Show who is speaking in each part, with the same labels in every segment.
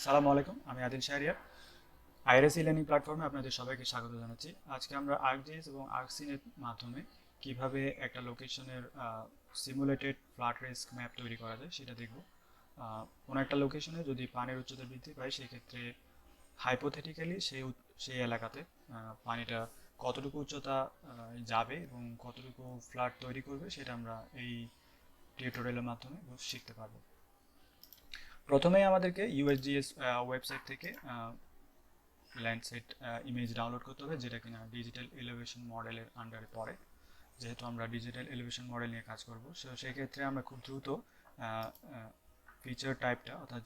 Speaker 1: সালামু আলাইকুম, আমি আদিল শাহরিয়ার। আইরেস ই-লার্নিং প্ল্যাটফর্মে আপনাদের সবাইকে স্বাগত জানাচ্ছি। আজকে আমরা ArcGIS এবং ArcScene-এর মাধ্যমে কিভাবে একটা লোকেশনের সিমুলেটেড ফ্লাড রিস্ক ম্যাপ তৈরি করা যায় সেটা দেখব। কোনো একটা লোকেশনে যদি পানির উচ্চতা বৃদ্ধি পায় সেক্ষেত্রে হাইপোথেটিক্যালি সেই এলাকাতে পানিটা কতটুকু উচ্চতা যাবে এবং কতটুকু ফ্লাড তৈরি করবে সেটা আমরা এই টিউটোরিয়ালের মাধ্যমে শিখতে পারবো। প্রথমেই আমাদেরকে USGS ওয়েবসাইট থেকে ল্যান্ডসেট ইমেজ ডাউনলোড করতে হবে, যেটা কিনা ডিজিটাল এলিভেশন মডেলের আন্ডারে পড়ে। যেহেতু আমরা ডিজিটাল এলিভেশন মডেল নিয়ে কাজ করব, সেই ক্ষেত্রে আমরা খুব দ্রুত ফিচার টাইপটা অর্থাৎ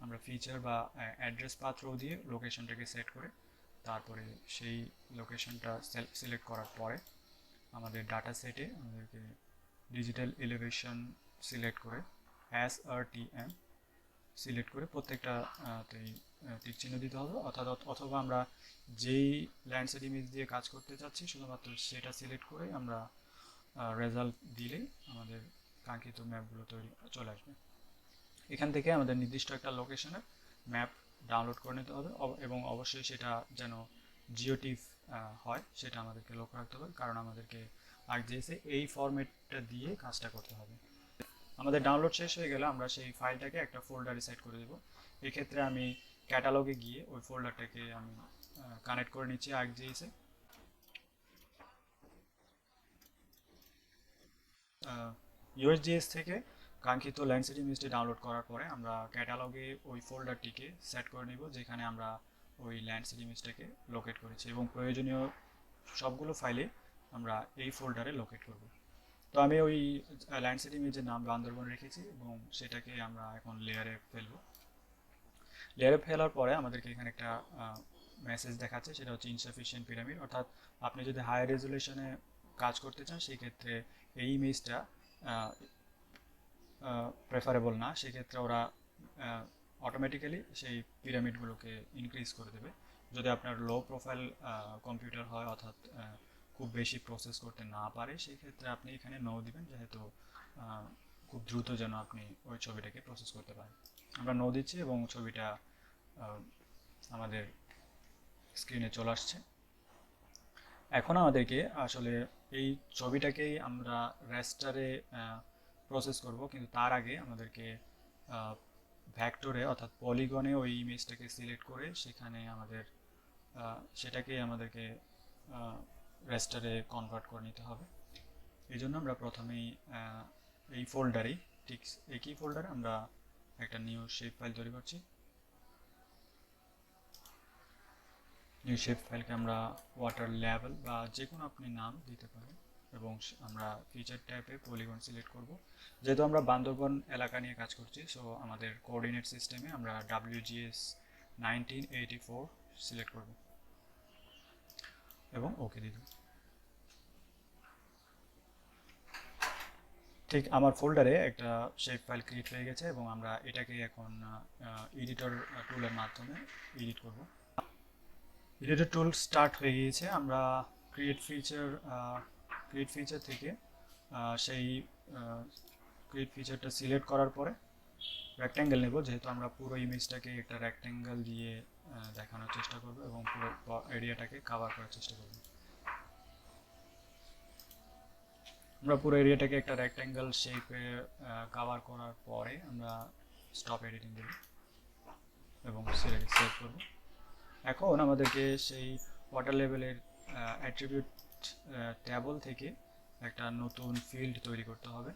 Speaker 1: আমরা ফিচার বা অ্যাড্রেস পাত্র দিয়ে লোকেশনটাকে সেট করে তারপরে সেই লোকেশনটা সিলেক্ট করার পরে আমাদের ডাটা সেটে আমাদেরকে ডিজিটাল এলিভেশন সিলেক্ট করে SRTM সিলেক্ট করে প্রত্যেকটা তীর চিহ্ন দিতে হবে, অথবা আমরা যেই ল্যান্ডসেট ইমেজ দিয়ে কাজ করতে চাচ্ছি শুধুমাত্র সেটা সিলেক্ট করে আমরা রেজাল্ট দিলেই আমাদের কাঙ্ক্ষিত ম্যাপগুলো তৈরি চলে আসবে। এখান থেকে আমাদের নির্দিষ্ট একটা লোকেশনের ম্যাপ ডাউনলোড করে নিতে হবে এবং অবশ্যই সেটা যেন জিওটিফ হয় সেটা আমাদেরকে লক্ষ্য রাখতে হবে, কারণ আমাদেরকে ArcGIS-এ এই ফরম্যাটটা দিয়ে কাজটা করতে হবে। আমাদের ডাউনলোড শেষ হয়ে গেলে আমরা সেই ফাইলটাকে একটা ফোল্ডারে সেট করে দেব। এক্ষেত্রে আমি ক্যাটালগে গিয়ে ওই ফোল্ডারটাকে আমি কানেক্ট করে নিচ্ছি ArcGIS-এ। USGS থেকে কাঙ্ক্ষিত ল্যান্ডসেট ইমেজটি ডাউনলোড করার পরে আমরা ক্যাটালগে ওই ফোল্ডারটিকে সেট করে নিব যেখানে আমরা ওই ল্যান্ডসেট ইমেজটাকে লোকেট করেছি, এবং প্রয়োজনীয় সবগুলো ফাইলে আমরা এই ফোল্ডারে লোকেট করব। তো আমি ওই ল্যান্ডসেট ইমেজের নাম বান্দরবন রেখেছি এবং সেটাকে আমরা এখন লেয়ারে ফেলবো। লেয়ারে ফেলার পরে আমাদেরকে এখানে একটা মেসেজ দেখাচ্ছে, সেটা হচ্ছে ইনসাফিসিয়েন্ট পিরামিড, অর্থাৎ আপনি যদি হাই রেজুলেশনে কাজ করতে চান সেক্ষেত্রে এই ইমেজটা প্রেফারেবল না। সেক্ষেত্রে ওরা অটোমেটিক্যালি সেই পিরামিডগুলোকে ইনক্রিজ করে দেবে। যদি আপনার লো প্রোফাইল কম্পিউটার হয় অর্থাৎ খুব বেশি প্রসেস করতে না পারে সেই ক্ষেত্রে আপনি এখানে নো দিবেন, যেহেতু খুব দ্রুত যেন আপনি ওই ছবিটাকে প্রসেস করতে পারেন। আমরা নো দিচ্ছি এবং ছবিটা আমাদের স্ক্রিনে চলে আসছে। এখন আমাদেরকে আসলে এই ছবিটাকেই আমরা রেস্টারে প্রসেস করব, কিন্তু তার আগে আমাদেরকে ভ্যাক্টরে অর্থাৎ পলিগনে ওই ইমেজটাকে সিলেক্ট করে সেখানে সেটাকে আমাদেরকে রেস্টারে কনভার্ট করে নিতে হবে। এই জন্য আমরা প্রথমেই এই ফোল্ডারেই ঠিক একই ফোল্ডারে আমরা একটা নিউ শেপ ফাইল তৈরি করছি। নিউ শেপ ফাইলকে আমরা ওয়াটার লেভেল বা যে কোনো আপনি নাম দিতে পারেন এবং আমরা ফিচার ট্যাবে পলিগন সিলেক্ট করব। যেহেতু আমরা বান্দরবন এলাকা নিয়ে কাজ করছি, সো আমাদের কোঅর্ডিনেট সিস্টেমে আমরা WGS 1984 সিলেক্ট করব এবং ওকে দিয়ে দেব। ঠিক আমার ফোল্ডারে একটা শেপ ফাইল ক্রিয়েট হয়ে গেছে এবং আমরা এটাকে এখন এডিটর টুলের মাধ্যমে এডিট করব। এডিটর টুল স্টার্ট হয়ে গিয়েছে। আমরা ক্রিয়েট ফিচার থেকে সেই ক্রিয়েট ফিচারটা সিলেক্ট করার পরে রেক্ট্যাঙ্গেল নেব, যেহেতু আমরা পুরো ইমেজটাকে একটা রেক্ট্যাঙ্গেল দিয়ে দেখানোর চেষ্টা করব এবং পুরো এরিয়াটাকে কভার করার চেষ্টা করব। আমরা পুরো এরিয়াটাকে একটা রেক্ট্যাঙ্গেল শেপে কভার করার পরে আমরা স্টপ এডিটিং দেব এবং সেটাকে সেভ করব। এখন আমাদেরকে সেই ওয়াটার লেভেলের অ্যাট্রিবিউট ট্যাবল থেকে একটা নতুন ফিল্ড তৈরি করতে হবে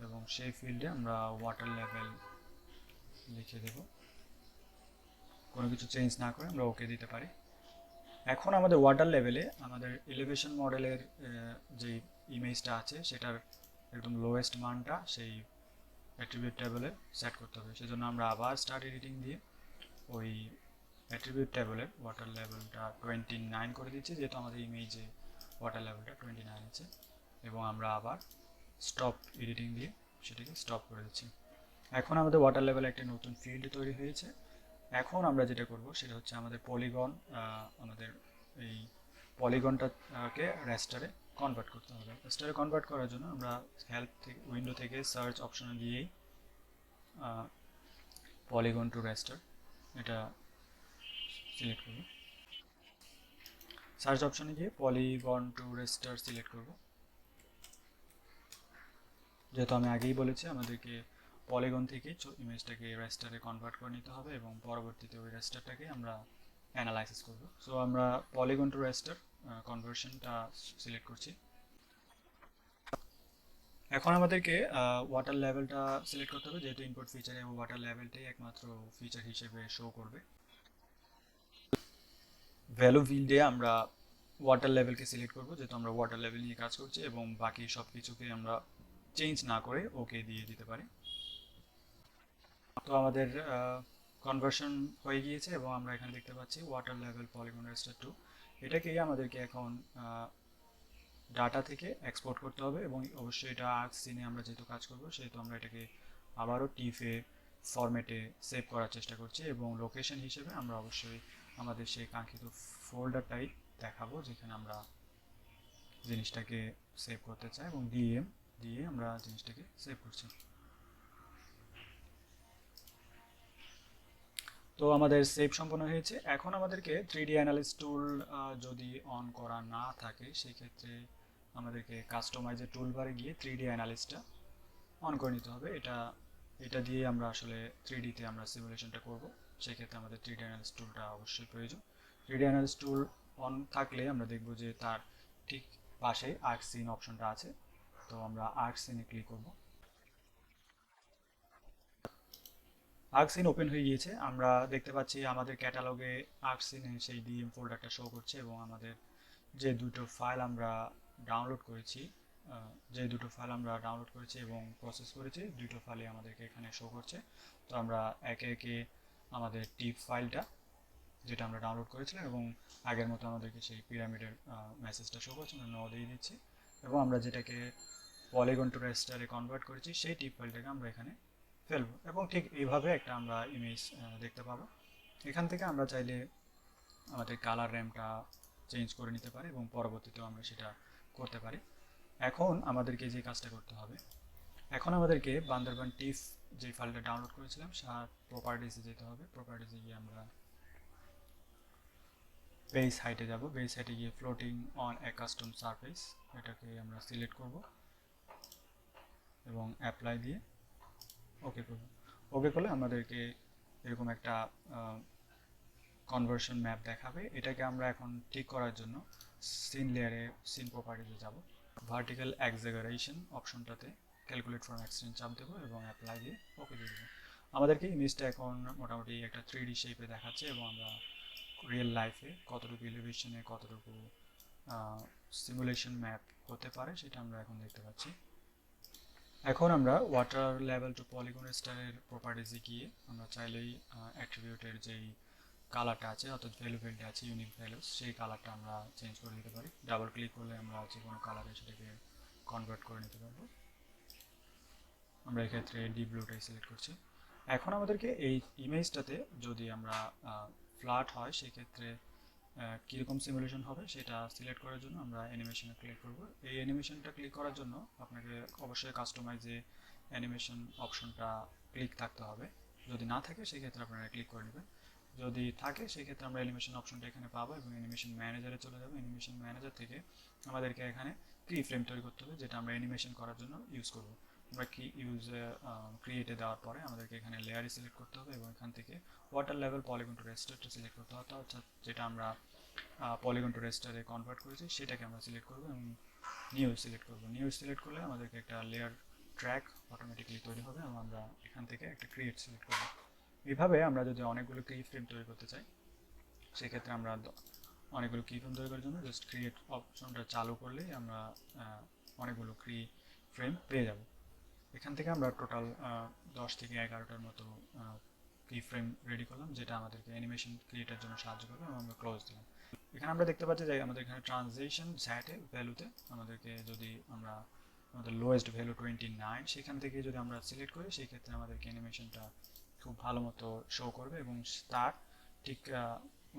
Speaker 1: এবং সেই ফিল্ডে আমরা ওয়াটার লেভেল লিখে দেব। কোনো কিছু চেঞ্জ না করে আমরা ওকে দিতে পারি। এখন আমাদের ওয়াটার লেভেলে আমাদের এলিভেশন মডেলের যে ইমেজটা আছে সেটার একদম লোয়েস্ট মানটা সেই অ্যাট্রিবিউট ট্যাবলে সেট করতে হবে। সেজন্য আমরা আবার স্টার্ট এডিটিং দিয়ে ওই অ্যাট্রিবিউট ট্যাবলের ওয়াটার লেভেলটা 29 করে দিচ্ছি, যেহেতু আমাদের ইমেজে ওয়াটার লেভেলটা 29 আছে, এবং আমরা আবার স্টপ এডিটিং দিয়ে সেটাকে স্টপ করে দিচ্ছি। এখন আমাদের ওয়াটার লেভেলে একটা নতুন ফিল্ড তৈরি হয়েছে। এখন আমরা যেটা করব সেটা হচ্ছে আমাদের আমাদের এই পলিগনটাকে রেস্টারে কনভার্ট করতে হবে। রেস্টারে কনভার্ট করার জন্য আমরা হেল্প থেকে উইন্ডো থেকে সার্চ অপশনে দিয়েই পলিগন টু রেস্টার এটা সিলেক্ট করব। সার্চ অপশনে গিয়ে পলিগন টু রেস্টার সিলেক্ট করব। যেহেতু আমি আগেই বলেছি আমাদেরকে পলিগন থেকে ইমেজটাকে রেস্টারে কনভার্ট করে নিতে হবে এবং পরবর্তীতে ওই রেস্টারটাকে আমরা অ্যানালাইসিস করব। সো আমরা পলিগন টু রেস্টার কনভার্সনটা সিলেক্ট করছি। এখন আমাদেরকে ওয়াটার লেভেলটা সিলেক্ট করতে হবে, যেহেতু ইনপুট ফিচারে ওয়াটার লেভেলটাই একমাত্র ফিচার হিসেবে শো করবে। ভ্যালু ফিল্ডে আমরা ওয়াটার লেভেলকে সিলেক্ট করব, যেহেতু আমরা ওয়াটার লেভেল নিয়ে কাজ করছি, এবং বাকি সব কিছুকে আমরা চেঞ্জ না করে ওকে দিয়ে দিতে পারি। তো আমাদের কনভার্সন হয়ে গিয়েছে এবং আমরা এখানে দেখতে পাচ্ছি ওয়াটার লেভেল পলিগন রেস্টার 2। এটাকেই আমাদেরকে এখন ডাটা থেকে এক্সপোর্ট করতে হবে, এবং অবশ্যই এটা আর্কসিনে আমরা যেহেতু কাজ করব সেহেতু আমরা এটাকে আবারও টিফে ফরম্যাটে সেভ করার চেষ্টা করছি, এবং লোকেশন হিসেবে আমরা অবশ্যই আমাদের সেই কাঙ্ক্ষিত ফোল্ডারটাই দেখাবো যেখানে আমরা জিনিসটাকে সেভ করতে চাই, এবং ডিএম দিয়ে আমরা জিনিসটাকে সেভ করছি। তো আমাদের সেভ সম্পন্ন হয়েছে। এখন আমাদেরকে 3D অ্যানালিস্ট টুল যদি অন করা না থাকে সেক্ষেত্রে আমাদেরকে কাস্টমাইজের টুলবারে গিয়ে 3D অ্যানালিস্টটা অন করে নিতে হবে। এটা দিয়ে আমরা আসলে 3Dতে আমরা সিমুলেশনটা করব, সেক্ষেত্রে আমাদের 3D অ্যানালিস্ট টুলটা অবশ্যই প্রয়োজন। 3D অ্যানালিস্ট টুল অন থাকলে আমরা দেখব যে তার ঠিক পাশে আর্কসিন অপশনটা আছে। তো আমরা আর্কসিনে ক্লিক করব। আর্কসিন ওপেন হয়ে গিয়েছে। আমরা দেখতে পাচ্ছি আমাদের ক্যাটালগে আর্কসিনে সেই ডিএম ফোল্ডারটা শো করছে, এবং আমাদের যে দুটো ফাইল আমরা ডাউনলোড করেছি এবং প্রসেস করেছি, দুটো ফাইলই আমাদেরকে এখানে শো করছে। তো আমরা একে একে আমাদের টিপ ফাইলটা যেটা আমরা ডাউনলোড করেছিলাম এবং আগের মতো আমাদেরকে সেই পিরামিডের মেসেজটা শো করছে, আমরা নো দিয়ে দিচ্ছি, এবং আমরা যেটাকে পলিগন টু রেস্টারে কনভার্ট করেছি সেই টিপ ফাইলটাকে আমরা এখানে ফেলবো, এবং ঠিক এইভাবে একটা আমরা ইমেজ দেখতে পাবো। এখান থেকে আমরা চাইলে আমাদের কালার র্যামটা চেঞ্জ করে নিতে পারি এবং পরবর্তীতেও আমরা সেটা করতে পারি। এখন আমাদেরকে যে কাজটা করতে হবে, এখন আমাদেরকে বান্দরবান টিফ যে ফাইলটা ডাউনলোড করেছিলাম তার প্রপার্টিসে যেতে হবে। প্রপার্টিসে গিয়ে আমরা বেস হাইটে যাব। বেস হাইটে গিয়ে floating on a custom surface এটাকে আমরা সিলেক্ট করব এবং অ্যাপ্লাই দিয়ে ওকে করব। ওকে করলে আমাদেরকে এরকম একটা কনভার্সন ম্যাপ দেখাবে। এটাকে আমরা এখন ঠিক করার জন্য সিন লেয়ারে সিন প্রপার্টিতে যাব। ভার্টিক্যাল এক্সাগারেশন অপশনটাতে ক্যালকুলেট ফ্রম এক্সটেন্ট চাপ দেবো এবং অ্যাপ্লাই দিয়ে ওকে দিয়ে দেবো। আমাদেরকে ইমেজটা এখন মোটামুটি একটা 3D শেপে দেখাচ্ছে, এবং আমরা রিয়েল লাইফে কতটুকু এলিভেশনে কতটুকু সিমুলেশন ম্যাপ হতে পারে সেটা আমরা এখন দেখতে পাচ্ছি। এখন আমরা ওয়াটার লেভেল টু পলিগন স্টারের প্রপার্টিসে গিয়ে আমরা চাইলেই অ্যাট্রিবিউটের যেই কালারটা আছে অর্থাৎ ভ্যালু ফিল্ডে আছে ইউনিক ভ্যালুস, সেই কালারটা আমরা চেঞ্জ করে দিতে পারি। ডাবল ক্লিক করলে আমরা যে কোনো কালারে সেটাকে কনভার্ট করে নিতে পারবো। আমরা এক্ষেত্রে ডিপ ব্লুটাই সিলেক্ট করছি। এখন আমাদেরকে এই ইমেজটাতে যদি আমরা ফ্ল্যাট হয় সেক্ষেত্রে কীরকম সিমুলেশন হবে সেটা সিলেক্ট করার জন্য আমরা অ্যানিমেশনে ক্লিক করব। এই অ্যানিমেশনটা ক্লিক করার জন্য আপনাকে অবশ্যই কাস্টমাইজে অ্যানিমেশন অপশনটা ক্লিক থাকতে হবে। যদি না থাকে সেক্ষেত্রে আপনারা ক্লিক করে নেবেন, যদি থাকে সেক্ষেত্রে আমরা অ্যানিমেশন অপশনটা এখানে পাবো এবং অ্যানিমেশন ম্যানেজারে চলে যাবো। অ্যানিমেশন ম্যানেজার থেকে আমাদেরকে এখানে কি ফ্রেম তৈরি করতে হবে যেটা আমরা অ্যানিমেশন করার জন্য ইউজ করব। আমরা কি ক্রিয়েটে দেওয়ার পরে আমাদেরকে এখানে লেয়ারে সিলেক্ট করতে হবে এবং এখান থেকে ওয়াটার লেভেল পলিগন টু রেস্টারটা সিলেক্ট করতে হবে, অর্থাৎ যেটা আমরা পলিগন টু রেস্টারে কনভার্ট করেছি সেটাকে আমরা সিলেক্ট করবো এবং নিউ সিলেক্ট করবো। নিউ সিলেক্ট করলে আমাদেরকে একটা লেয়ার ট্র্যাক অটোমেটিকলি তৈরি হবে এবং আমরা এখান থেকে একটা ক্রিয়েট সিলেক্ট করবো। এইভাবে আমরা যদি অনেকগুলো কি ফ্রেম তৈরি করতে চাই সেক্ষেত্রে আমরা অনেকগুলো কি ফ্রেম তৈরি করার জন্য জাস্ট ক্রিয়েট অপশনটা চালু করলেই আমরা অনেকগুলো ফ্রেম পেয়ে যাব। এখান থেকে আমরা টোটাল 10 থেকে 11টার মতো কি ফ্রেম রেডি করলাম, যেটা আমাদেরকে অ্যানিমেশন ক্রিয়েটের জন্য সাহায্য করবে, এবং আমরা ক্লোজ দিলাম। এখানে আমরা দেখতে পাচ্ছি যে আমাদের এখানে ট্রানজিশন জ্যাটে ভ্যালুতে আমাদেরকে যদি আমরা আমাদের লোয়েস্ট ভ্যালু 29 সেখান থেকে যদি আমরা সিলেক্ট করি সেই ক্ষেত্রে আমাদেরকে অ্যানিমেশনটা খুব ভালো মতো শো করবে, এবং তার ঠিক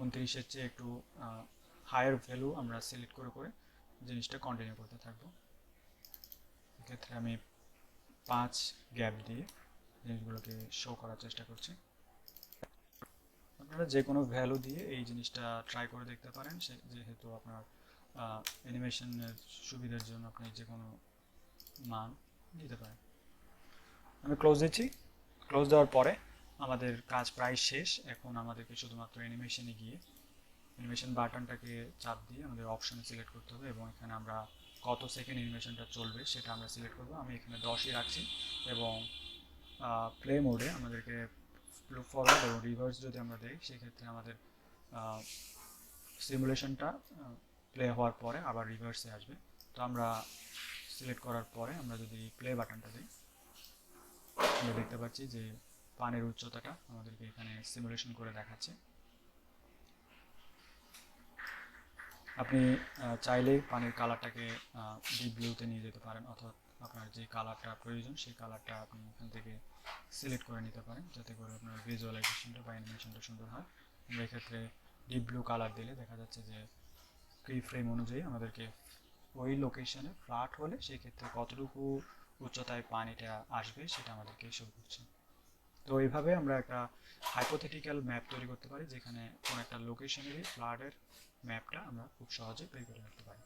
Speaker 1: 29-এর চেয়ে একটু হায়ার ভ্যালু আমরা সিলেক্ট করে করে জিনিসটা কন্টিনিউ করতে থাকবো। এক্ষেত্রে আমি 5 গ্যাপ দিয়ে জিনিসগুলোকে শো করার চেষ্টা করছি। আপনারা যে কোনো ভ্যালু দিয়ে এই জিনিসটা ট্রাই করে দেখতে পারেন, যেহেতু আপনার অ্যানিমেশনের সুবিধার জন্য আপনি যে কোনো মান দিতে পারেন। আমি ক্লোজ দিচ্ছি। ক্লোজ দেওয়ার পরে আমাদের কাজ প্রায় শেষ। এখন আমাদেরকে শুধুমাত্র অ্যানিমেশনে গিয়ে অ্যানিমেশন বাটনটাকে চাপ দিয়ে আমাদের অপশনে সিলেক্ট করতে হবে এবং এখানে আমরা কত সেকেন্ড অ্যানিমেশনটা চলবে সেটা আমরা সিলেক্ট করব। আমি এখানে 10ই রাখছি এবং প্লে মোডে আমাদেরকে লুক ফরওয়ার্ড এবং রিভার্স যদি আমরা দিই সেক্ষেত্রে আমাদের সিমুলেশনটা প্লে হওয়ার পরে আবার রিভার্সে আসবে। তো আমরা সিলেক্ট করার পরে আমরা যদি প্লে বাটনটা দিই, আমরা দেখতে পাচ্ছি যে পানির উচ্চতাটা আমাদেরকে এখানে সিমুলেশন করে দেখাচ্ছে। আপনি চাইলে পানির কালারটাকে ডিপ ব্লুতে নিয়ে যেতে পারেন, অর্থাৎ আপনার যে কালারটা প্রয়োজন সেই কালারটা আপনি এখান থেকে সিলেক্ট করে নিতে পারেন, যাতে করে আপনার ভিজুয়ালাইজেশনটা বা অ্যানিমেশনটা সুন্দর হয়। আমরা এক্ষেত্রে ডিপ ব্লু কালার দিলে দেখা যাচ্ছে যে কি ফ্রেম অনুযায়ী আমাদেরকে ওই লোকেশনে ফ্ল্যাট হলে সেই ক্ষেত্রে কতটুকু উচ্চতায় পানিটা আসবে সেটা আমাদেরকে শো করছে। তো এইভাবে আমরা একটা হাইপোথেটিক্যাল ম্যাপ তৈরি করতে পারি, যেখানে কোনো একটা লোকেশনেরই ফ্লাডের ম্যাপটা আমরা খুব সহজে বের করে রাখতে পারি।